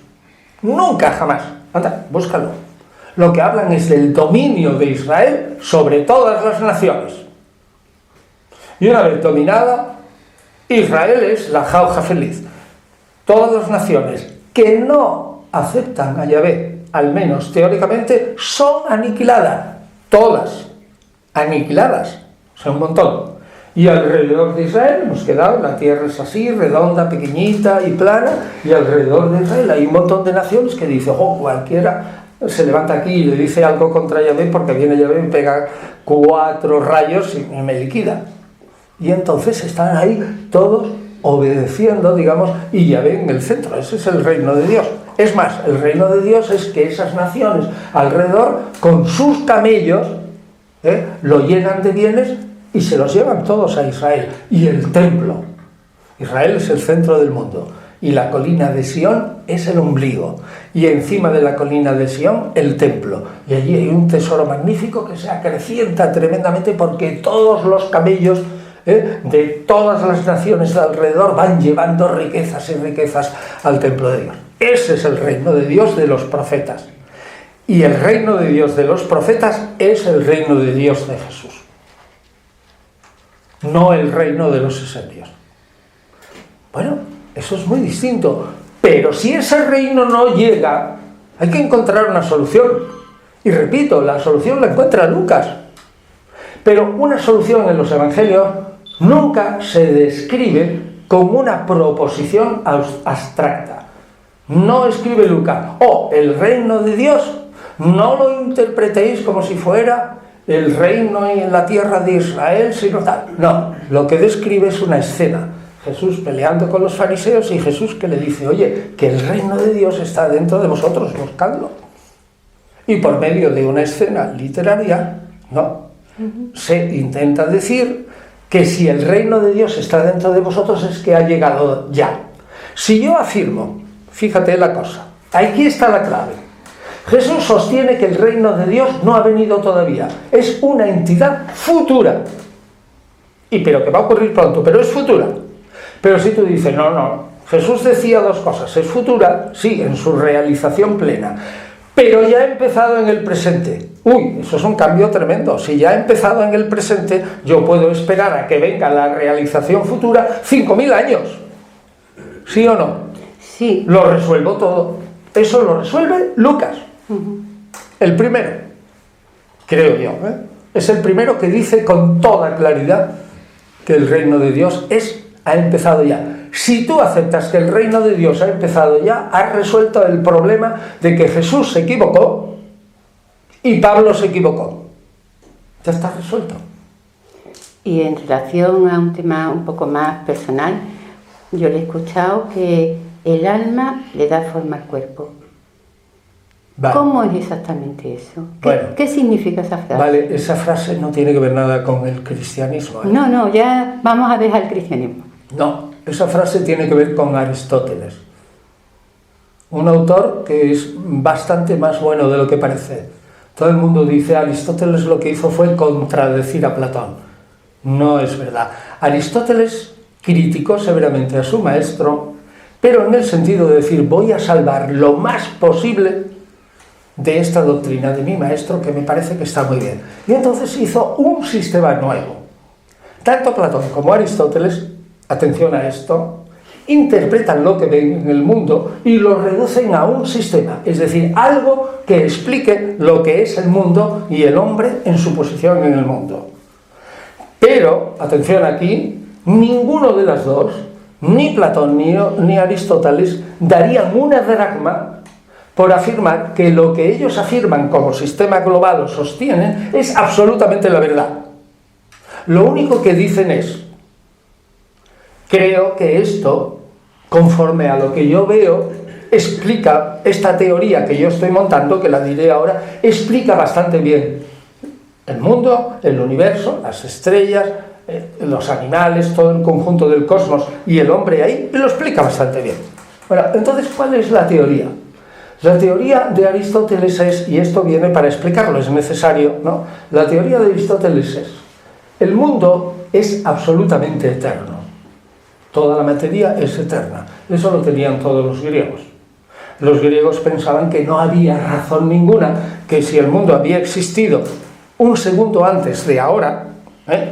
Nunca, jamás. Anda, búscalo. Lo que hablan es del dominio de Israel sobre todas las naciones. Y una vez dominada, Israel es la jauja feliz. Todas las naciones que no aceptan a Yahvé, al menos teóricamente, son aniquiladas, todas aniquiladas, o sea, un montón. Y alrededor de Israel hemos quedado, la tierra es así, redonda, pequeñita y plana, y alrededor de Israel hay un montón de naciones que dicen, cualquiera se levanta aquí y le dice algo contra Yahvé porque viene Yahvé y pega 4 rayos y me liquida. Y entonces están ahí todos obedeciendo, digamos, y Yahvé en el centro. Ese es el reino de Dios. Es más, el reino de Dios es que esas naciones alrededor, con sus camellos, lo llenan de bienes y se los llevan todos a Israel. Y el templo. Israel es el centro del mundo. Y la colina de Sión es el ombligo. Y encima de la colina de Sión, el templo. Y allí hay un tesoro magnífico que se acrecienta tremendamente porque todos los camellos de todas las naciones de alrededor van llevando riquezas y riquezas al templo de Dios. Ese es el reino de Dios de los profetas. Y el reino de Dios de los profetas es el reino de Dios de Jesús. No el reino de los esenios. Bueno, eso es muy distinto. Pero si ese reino no llega, hay que encontrar una solución. Y repito, la solución la encuentra Lucas. Pero una solución en los evangelios nunca se describe como una proposición abstracta. No escribe Lucas, el reino de Dios, no lo interpretéis como si fuera el reino en la tierra de Israel, sino tal. No, lo que describe es una escena. Jesús peleando con los fariseos y Jesús que le dice, oye, que el reino de Dios está dentro de vosotros, buscadlo. Y por medio de una escena literaria, ¿no? Se intenta decir que si el reino de Dios está dentro de vosotros es que ha llegado ya. Si yo afirmo, fíjate la cosa, aquí está la clave. Jesús sostiene que el reino de Dios no ha venido todavía, es una entidad futura. Pero que va a ocurrir pronto, pero es futura. Pero si tú dices, no, Jesús decía 2 cosas, es futura, sí, en su realización plena, pero ya ha empezado en el presente. Eso es un cambio tremendo. Si ya ha empezado en el presente, yo puedo esperar a que venga la realización futura 5.000 años. ¿Sí o no? Sí. Lo resuelvo todo. Eso lo resuelve Lucas. El primero, creo yo. Es el primero que dice con toda claridad que el reino de Dios ha empezado ya. Si tú aceptas que el reino de Dios ha empezado ya, has resuelto el problema de que Jesús se equivocó y Pablo se equivocó. Ya está resuelto. Y en relación a un tema un poco más personal, yo le he escuchado que el alma le da forma al cuerpo. Vale. ¿Cómo es exactamente eso? Bueno, ¿Qué significa esa frase? Vale, esa frase no tiene que ver nada con el cristianismo. No, ya vamos a dejar el cristianismo. No, esa frase tiene que ver con Aristóteles. Un autor que es bastante más bueno de lo que parece. Todo el mundo dice Aristóteles lo que hizo fue contradecir a Platón. No es verdad. Aristóteles criticó severamente a su maestro, pero en el sentido de decir, voy a salvar lo más posible de esta doctrina de mi maestro, que me parece que está muy bien. Y entonces hizo un sistema nuevo. Tanto Platón como Aristóteles, atención a esto, interpretan lo que ven en el mundo y lo reducen a un sistema, es decir, algo que explique lo que es el mundo y el hombre en su posición en el mundo. Pero, atención aquí, ninguno de las dos, ni Platón ni Aristóteles, darían una dracma por afirmar que lo que ellos afirman como sistema global o sostienen es absolutamente la verdad. Lo único que dicen es, creo que esto, conforme a lo que yo veo, explica esta teoría que yo estoy montando, que la diré ahora, explica bastante bien el mundo, el universo, las estrellas, los animales, todo el conjunto del cosmos y el hombre ahí, y lo explica bastante bien. Bueno, entonces, ¿cuál es la teoría? La teoría de Aristóteles es, y esto viene para explicarlo, es necesario, ¿no? La teoría de Aristóteles es, el mundo es absolutamente eterno. Toda la materia es eterna. Eso lo tenían todos los griegos. Los griegos pensaban que no había razón ninguna, que si el mundo había existido un segundo antes de ahora,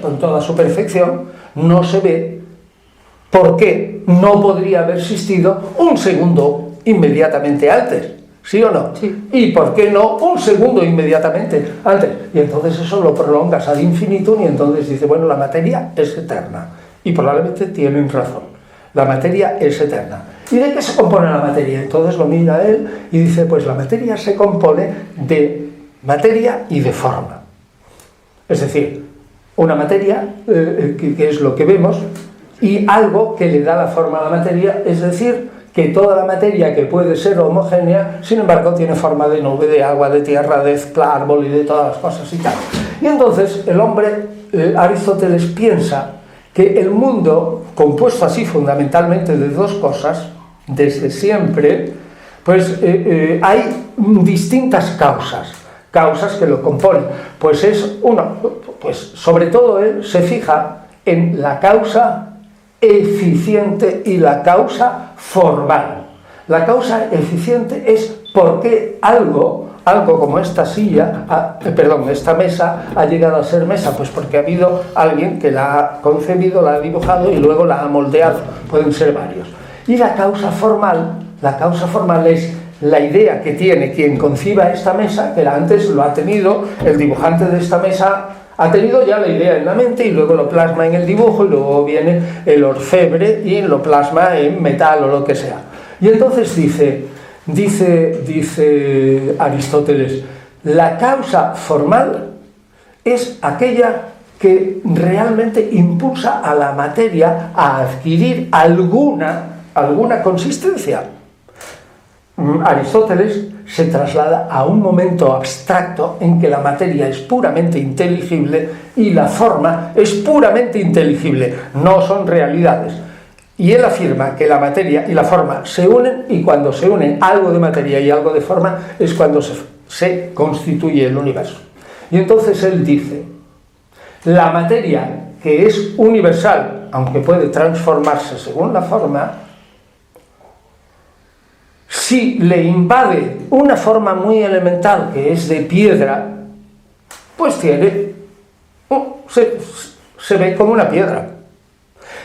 con toda su perfección, no se ve por qué no podría haber existido un segundo inmediatamente antes. ¿Sí o no? Sí. ¿Y por qué no un segundo inmediatamente antes? Y entonces eso lo prolongas ad infinitum y entonces dice, bueno, la materia es eterna. Y probablemente tienen razón. La materia es eterna. ¿Y de qué se compone la materia? Entonces lo mira él y dice, pues la materia se compone de materia y de forma. Es decir, una materia, que es lo que vemos, y algo que le da la forma a la materia, es decir, que toda la materia que puede ser homogénea, sin embargo, tiene forma de nube, de agua, de tierra, de árbol y de todas las cosas y tal. Y entonces el hombre, Aristóteles, piensa que el mundo, compuesto así fundamentalmente de dos cosas, desde siempre, pues hay distintas causas que lo componen. Pues es uno, pues sobre todo él se fija en la causa eficiente y la causa formal. La causa eficiente es por qué algo como esta esta mesa ha llegado a ser mesa, pues porque ha habido alguien que la ha concebido, la ha dibujado y luego la ha moldeado. Pueden ser varios. Y la causa formal es la idea que tiene quien conciba esta mesa, que antes lo ha tenido el dibujante de esta mesa. Ha tenido ya la idea en la mente y luego lo plasma en el dibujo y luego viene el orfebre y lo plasma en metal o lo que sea. Y entonces dice Aristóteles, la causa formal es aquella que realmente impulsa a la materia a adquirir alguna consistencia. Aristóteles se traslada a un momento abstracto en que la materia es puramente inteligible y la forma es puramente inteligible, no son realidades. Y él afirma que la materia y la forma se unen, y cuando se unen algo de materia y algo de forma es cuando se constituye el universo. Y entonces él dice, la materia, que es universal, aunque puede transformarse según la forma, si le invade una forma muy elemental que es de piedra, pues se ve como una piedra.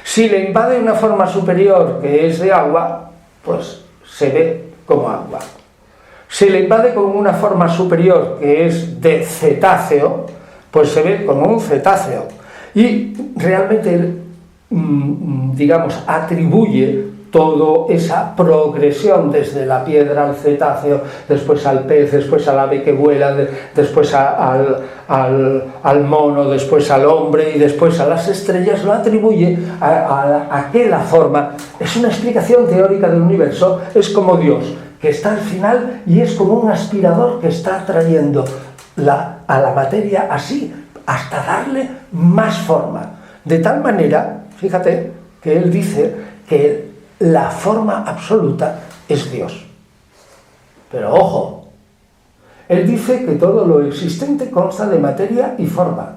Si le invade una forma superior que es de agua, pues se ve como agua. Si le invade con una forma superior que es de cetáceo, pues se ve como un cetáceo. Y realmente, digamos, atribuye toda esa progresión desde la piedra al cetáceo, después al pez, después al ave que vuela, después al mono, después al hombre y después a las estrellas, lo atribuye a que la forma es una explicación teórica del universo, es como Dios, que está al final y es como un aspirador que está trayendo a la materia así, hasta darle más forma. De tal manera, fíjate, que él dice que la forma absoluta es Dios. Pero ojo, él dice que todo lo existente consta de materia y forma.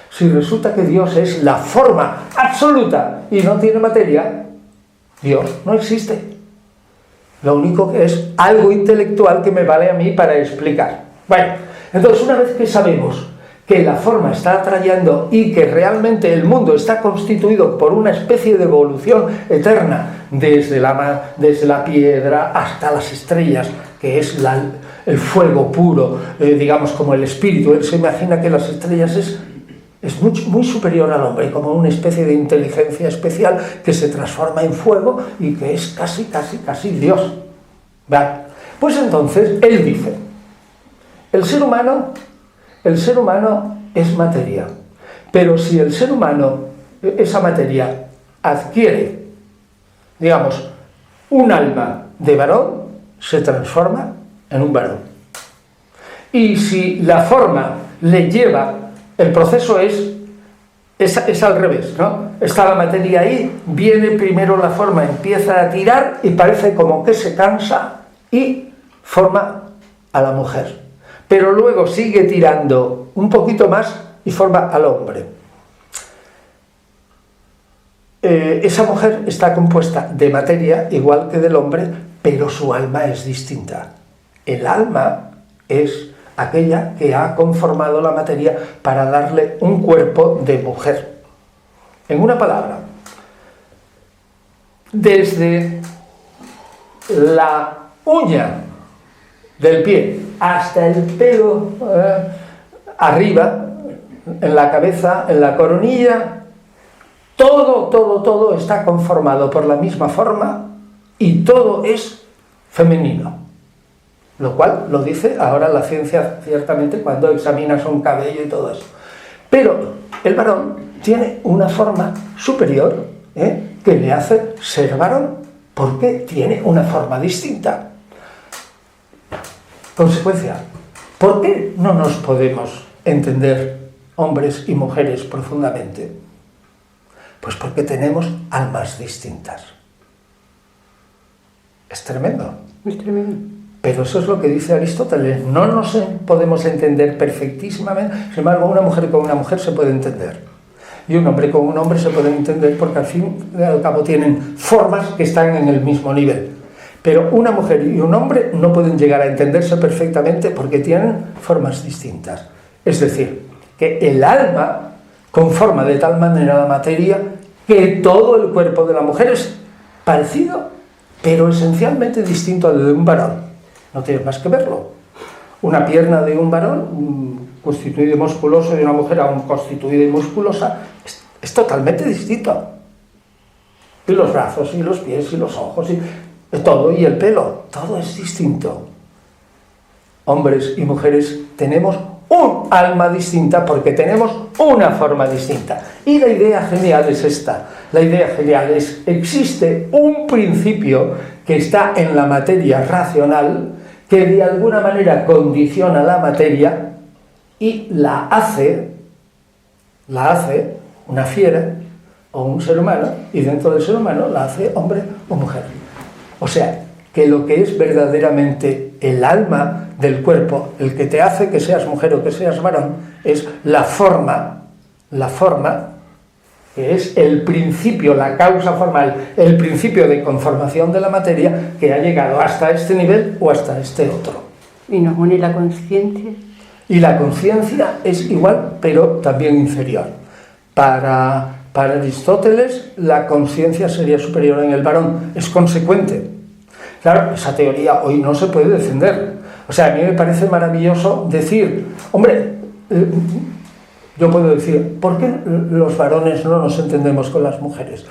Si resulta que Dios es la forma absoluta y no tiene materia, Dios no existe. Lo único que es algo intelectual que me vale a mí para explicar. Bueno, entonces una vez que sabemos que la forma está atrayendo y que realmente el mundo está constituido por una especie de evolución eterna desde la piedra hasta las estrellas, que es el fuego puro, digamos como el espíritu. Él se imagina que las estrellas es muy superior al hombre, como una especie de inteligencia especial que se transforma en fuego y que es casi Dios. ¿Vale? Pues entonces él dice, el ser humano es materia, pero si el ser humano, esa materia, adquiere, digamos, un alma de varón, se transforma en un varón. Y si la forma le lleva, el proceso es al revés, ¿no? Está la materia ahí, viene primero la forma, empieza a tirar y parece como que se cansa y forma a la mujer. Pero luego sigue tirando un poquito más y forma al hombre. Esa mujer está compuesta de materia igual que del hombre, pero su alma es distinta. El alma es aquella que ha conformado la materia para darle un cuerpo de mujer. En una palabra, desde la uña del pie hasta el pelo arriba, en la cabeza, en la coronilla, todo está conformado por la misma forma y todo es femenino. Lo cual lo dice ahora la ciencia ciertamente cuando examinas un cabello y todo eso. Pero el varón tiene una forma superior que le hace ser varón porque tiene una forma distinta. Consecuencia, ¿por qué no nos podemos entender hombres y mujeres profundamente? Pues porque tenemos almas distintas. Es tremendo. Es tremendo. Pero eso es lo que dice Aristóteles. No nos podemos entender perfectísimamente. Sin embargo, una mujer con una mujer se puede entender. Y un hombre con un hombre se puede entender porque al fin y al cabo tienen formas que están en el mismo nivel. Pero una mujer y un hombre no pueden llegar a entenderse perfectamente porque tienen formas distintas. Es decir, que el alma conforma de tal manera la materia que todo el cuerpo de la mujer es parecido, pero esencialmente distinto al de un varón. No tiene más que verlo. Una pierna de un varón constituido y musculoso, de una mujer aún constituida y musculosa, es totalmente distinto. Y los brazos, y los pies, y los ojos, y todo, y el pelo, todo es distinto. Hombres y mujeres tenemos un alma distinta porque tenemos una forma distinta. Y la idea genial es esta. La idea genial es, existe un principio que está en la materia racional que de alguna manera condiciona la materia y la hace una fiera o un ser humano, y dentro del ser humano la hace hombre o mujer. O sea, que lo que es verdaderamente el alma del cuerpo, el que te hace que seas mujer o que seas varón, es la forma, que es el principio, la causa formal, el principio de conformación de la materia que ha llegado hasta este nivel o hasta este otro. Y nos une la conciencia. Y la conciencia es igual, pero también inferior. Para Aristóteles, la conciencia sería superior en el varón. Es consecuente. Claro, esa teoría hoy no se puede defender. O sea, a mí me parece maravilloso decir, hombre, yo puedo decir, ¿por qué los varones no nos entendemos con las mujeres?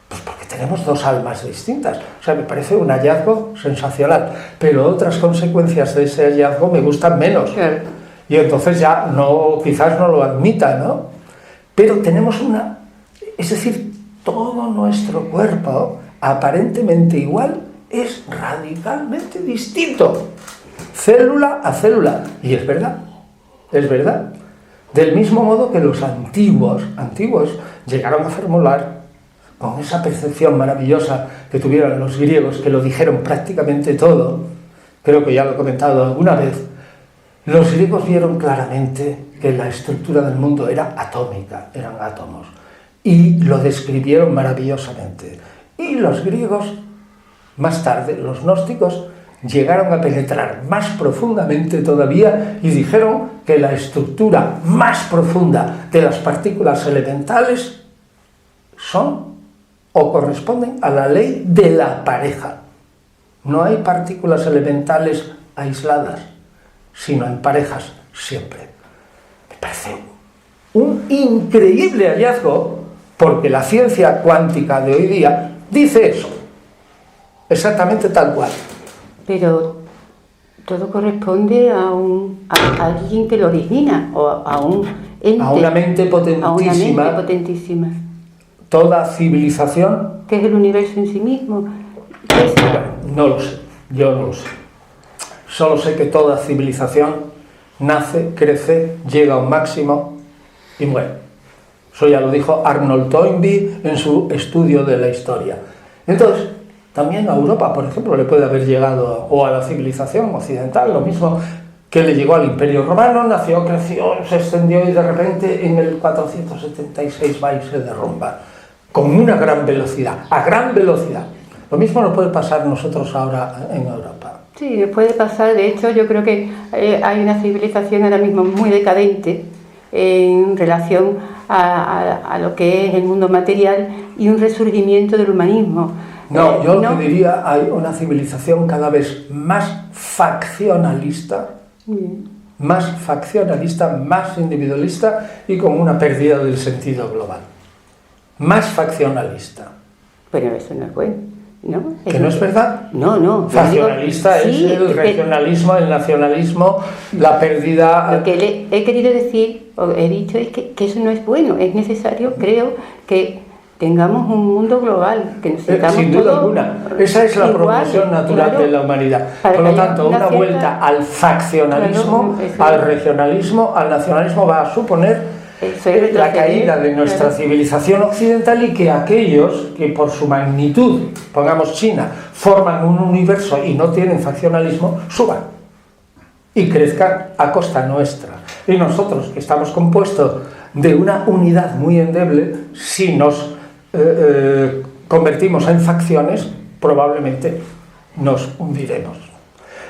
Pues porque tenemos dos almas distintas. O sea, me parece un hallazgo sensacional. Pero otras consecuencias de ese hallazgo me gustan menos. Claro. Y entonces ya quizás no lo admita, ¿no? Pero tenemos es decir, todo nuestro cuerpo, aparentemente igual, es radicalmente distinto, célula a célula. Y es verdad. Del mismo modo que los antiguos llegaron a formular, con esa percepción maravillosa que tuvieron los griegos, que lo dijeron prácticamente todo, creo que ya lo he comentado alguna vez, los griegos vieron claramente que la estructura del mundo era atómica, eran átomos, y lo describieron maravillosamente. Y los griegos, más tarde, los gnósticos, llegaron a penetrar más profundamente todavía y dijeron que la estructura más profunda de las partículas elementales son o corresponden a la ley de la pareja. No hay partículas elementales aisladas, sino en parejas siempre. Me parece un increíble hallazgo porque la ciencia cuántica de hoy día dice eso, exactamente tal cual. Pero todo corresponde a alguien que lo origina, o a un ente. A una mente potentísima. A una mente potentísima. Toda civilización. ¿Qué es el universo en sí mismo? No lo sé, yo no lo sé. Solo sé que toda civilización nace, crece, llega a un máximo y muere. Eso ya lo dijo Arnold Toynbee en su estudio de la historia. Entonces, también a Europa, por ejemplo, le puede haber llegado, o a la civilización occidental, lo mismo que le llegó al Imperio Romano, nació, creció, se extendió y de repente en el 476 va y se derrumba, con una gran velocidad, a gran velocidad. Lo mismo nos puede pasar a nosotros ahora en Europa. Sí, nos puede pasar. De hecho, yo creo que hay una civilización ahora mismo muy decadente en relación a lo que es el mundo material y un resurgimiento del humanismo. No, yo lo que diría, hay una civilización cada vez más faccionalista, más individualista y con una pérdida del sentido global. Más faccionalista. Pero eso no es bueno, ¿no? ¿Que no es verdad? No. Faccionalista es el regionalismo, el nacionalismo, la pérdida... Lo que he querido decir, o he dicho, es que eso no es bueno. Es necesario, creo, que tengamos un mundo global, que nos sintamos sin duda alguna. Esa es la progresión natural de la humanidad. Por lo tanto, una vuelta al faccionalismo, al regionalismo, al nacionalismo va a suponer la caída de nuestra civilización occidental y que aquellos que por su magnitud, pongamos China, forman un universo y no tienen faccionalismo, suban y crezcan a costa nuestra. Y nosotros, que estamos compuestos de una unidad muy endeble, si nos convertimos en facciones, probablemente nos hundiremos.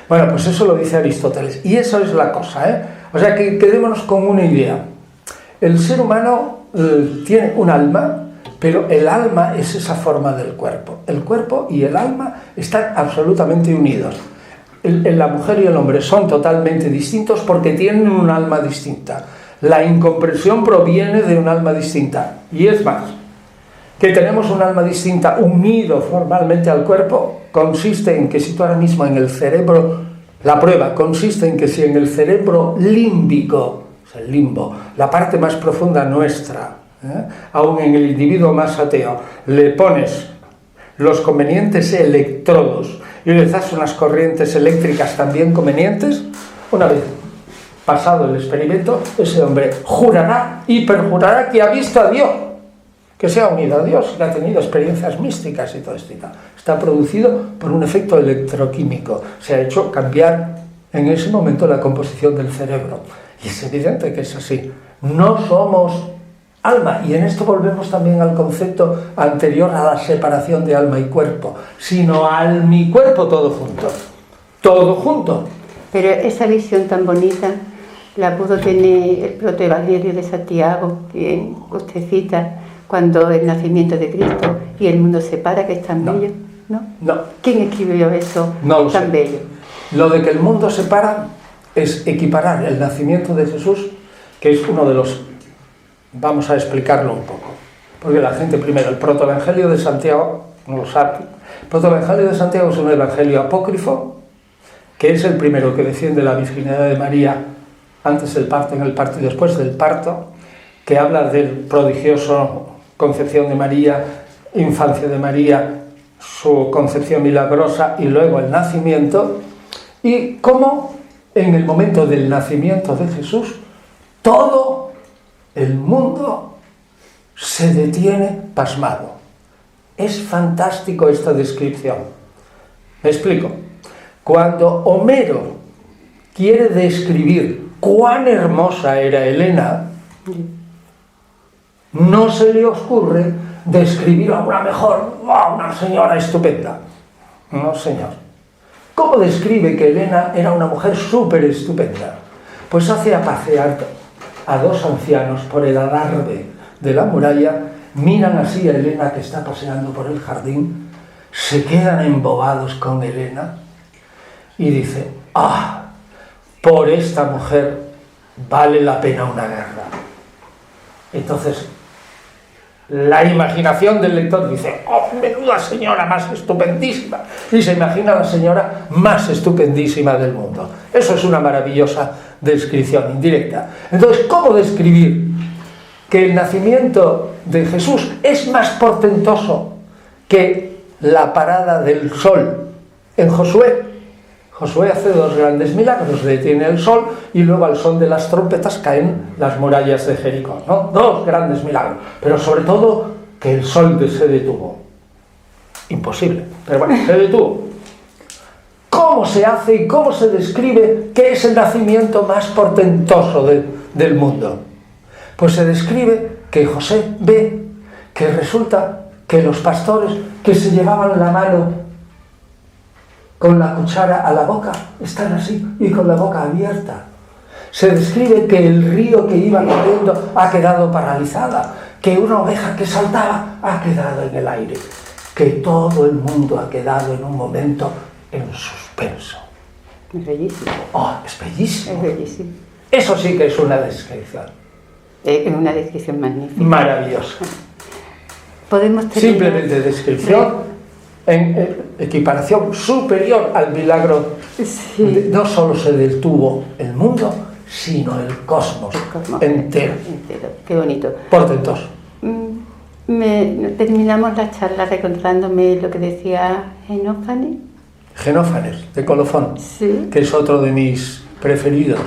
Bueno, pues eso lo dice Aristóteles. Y eso es la cosa, ¿eh? O sea, que quedémonos con una idea. El ser humano tiene un alma, pero el alma es esa forma del cuerpo. El cuerpo y el alma están absolutamente unidos. La mujer y el hombre son totalmente distintos porque tienen un alma distinta. La incomprensión proviene de un alma distinta. Y es más, que tenemos un alma distinta unido formalmente al cuerpo, consiste en que si tú ahora mismo en el cerebro, la prueba consiste en que si en el cerebro límbico, el limbo, la parte más profunda nuestra, aún en el individuo más ateo, le pones los convenientes electrodos y le das unas corrientes eléctricas también convenientes, una vez pasado el experimento, ese hombre jurará y perjurará que ha visto a Dios, que se ha unido a Dios, que ha tenido experiencias místicas y todo esto y tal. Está producido por un efecto electroquímico, se ha hecho cambiar en ese momento la composición del cerebro. Y es evidente que es así. No somos alma, y en esto volvemos también al concepto anterior a la separación de alma y cuerpo, sino alma y cuerpo todo junto. Pero esa visión tan bonita la pudo tener el protoevangelio de Santiago, que usted cita, cuando el nacimiento de Cristo y el mundo se para, que es tan bello, ¿no? No. ¿Quién escribió eso tan bello? Lo de que el mundo se para es equiparar el nacimiento de Jesús, que es uno de los... Vamos a explicarlo un poco, porque la gente primero, el protoevangelio de Santiago no lo sabe. El protoevangelio de Santiago es un evangelio apócrifo, que es el primero que defiende la virginidad de María antes del parto, en el parto y después del parto, que habla del prodigioso concepción de María, infancia de María, su concepción milagrosa y luego el nacimiento, y cómo en el momento del nacimiento de Jesús todo el mundo se detiene pasmado. Es fantástico esta descripción. Me explico. Cuando Homero quiere describir cuán hermosa era Helena, no se le ocurre describir a una mejor, una señora estupenda. No, señor. ¿Cómo describe que Helena era una mujer súper estupenda? Pues hace a pasear a dos ancianos por el adarve de la muralla, miran así a Helena que está paseando por el jardín, se quedan embobados con Helena y dice: por esta mujer vale la pena una guerra. Entonces la imaginación del lector dice: menuda señora más estupendísima, y se imagina a la señora más estupendísima del mundo. Eso es una maravillosa descripción indirecta. Entonces, ¿cómo describir que el nacimiento de Jesús es más portentoso que la parada del sol en Josué? Josué hace dos grandes milagros: detiene el sol y luego al son de las trompetas caen las murallas de Jericó, ¿no? Dos grandes milagros, pero sobre todo que el sol se detuvo. Imposible, pero bueno, se detuvo. ¿Cómo se hace y cómo se describe qué es el nacimiento más portentoso del mundo? Pues se describe que José ve que resulta que los pastores que se llevaban la mano con la cuchara a la boca están así y con la boca abierta. Se describe que el río que iba corriendo ha quedado paralizada, que una oveja que saltaba ha quedado en el aire, que todo el mundo ha quedado en un momento en suspenso. Es bellísimo. ¡Oh, es bellísimo! Es bellísimo. Eso sí que es una descripción. Es una descripción magnífica. Maravillosa. Podemos terminar. Simplemente descripción en equiparación superior al milagro. Sí. No solo se detuvo el mundo, sino el cosmos, entero. Qué bonito. Portentoso. Terminamos la charla recordándome lo que decía Xenófanes. Xenófanes, de Colofón, Sí. que es otro de mis preferidos.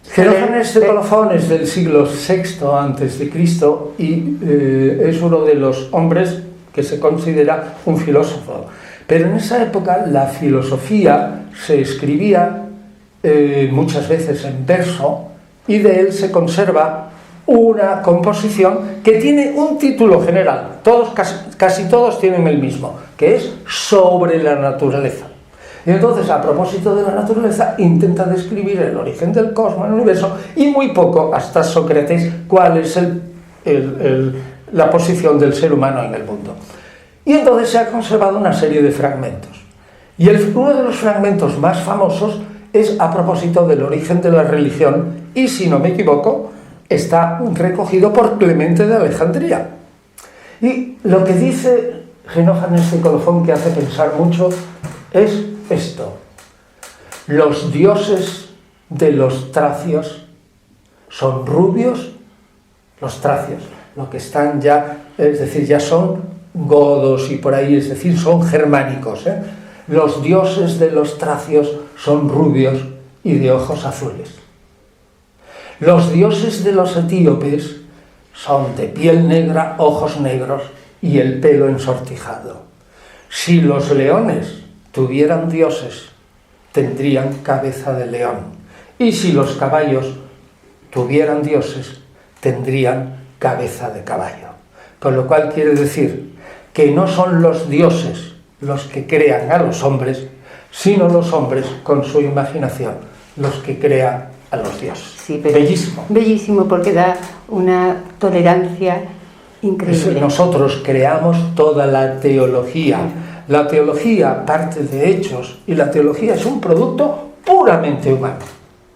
Xenófanes de Colofón es del siglo VI antes de Cristo y es uno de los hombres que se considera un filósofo. Pero en esa época la filosofía se escribía muchas veces en verso y de él se conserva una composición que tiene un título general. Casi todos tienen el mismo, que es Sobre la naturaleza. Y entonces, a propósito de la naturaleza, intenta describir el origen del cosmos, el universo, y muy poco, hasta Sócrates, cuál es la posición del ser humano en el mundo. Y entonces se ha conservado una serie de fragmentos. Y uno de los fragmentos más famosos es a propósito del origen de la religión, y si no me equivoco, está recogido por Clemente de Alejandría. Y lo que dice Xenófanes de Colofón, que hace pensar mucho, es esto: los dioses de los tracios son rubios, los tracios, lo que están ya, es decir, ya son godos y por ahí, es decir, son germánicos, ¿eh? Los dioses de los tracios son rubios y de ojos azules. Los dioses de los etíopes son de piel negra, ojos negros y el pelo ensortijado. Si los leones tuvieran dioses, tendrían cabeza de león. Y si los caballos tuvieran dioses, tendrían cabeza de caballo. Con lo cual quiere decir que no son los dioses los que crean a los hombres, sino los hombres con su imaginación los que crean a los dioses. Sí, pero bellísimo. Bellísimo, porque da una tolerancia increíble. Nosotros creamos toda la teología. La teología parte de hechos y la teología es un producto puramente humano.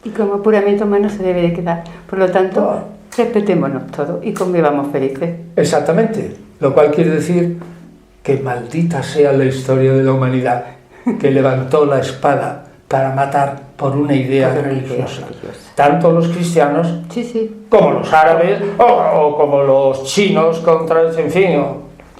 Y como puramente humano se debe de quedar. Por lo tanto, respetémonos todos y convivamos felices. Exactamente. Lo cual quiere decir que maldita sea la historia de la humanidad que levantó la espada para matar por una idea religiosa. Tanto los cristianos como los árabes o como los chinos en fin,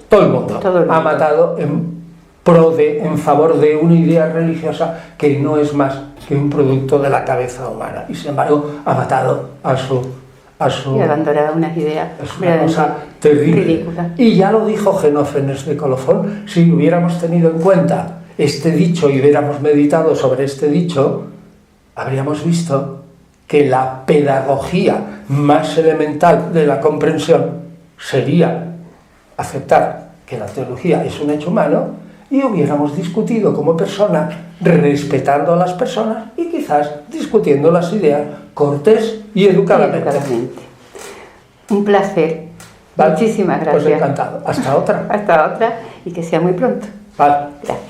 todo el mundo ha matado en favor de una idea religiosa que no es más que un producto de la cabeza humana, y sin embargo ha matado a su y abandonado unas ideas. Es una cosa terrible. Ridícula. Y ya lo dijo Xenófanes de Colofón: si hubiéramos tenido en cuenta este dicho y hubiéramos meditado sobre este dicho, habríamos visto que la pedagogía más elemental de la comprensión sería aceptar que la teología es un hecho humano, y hubiéramos discutido como personas, respetando a las personas y quizás discutiendo las ideas cortés y educadamente. Un placer. ¿Vale? Muchísimas gracias. Pues encantado. Hasta otra. Hasta otra, y que sea muy pronto. Vale. Gracias.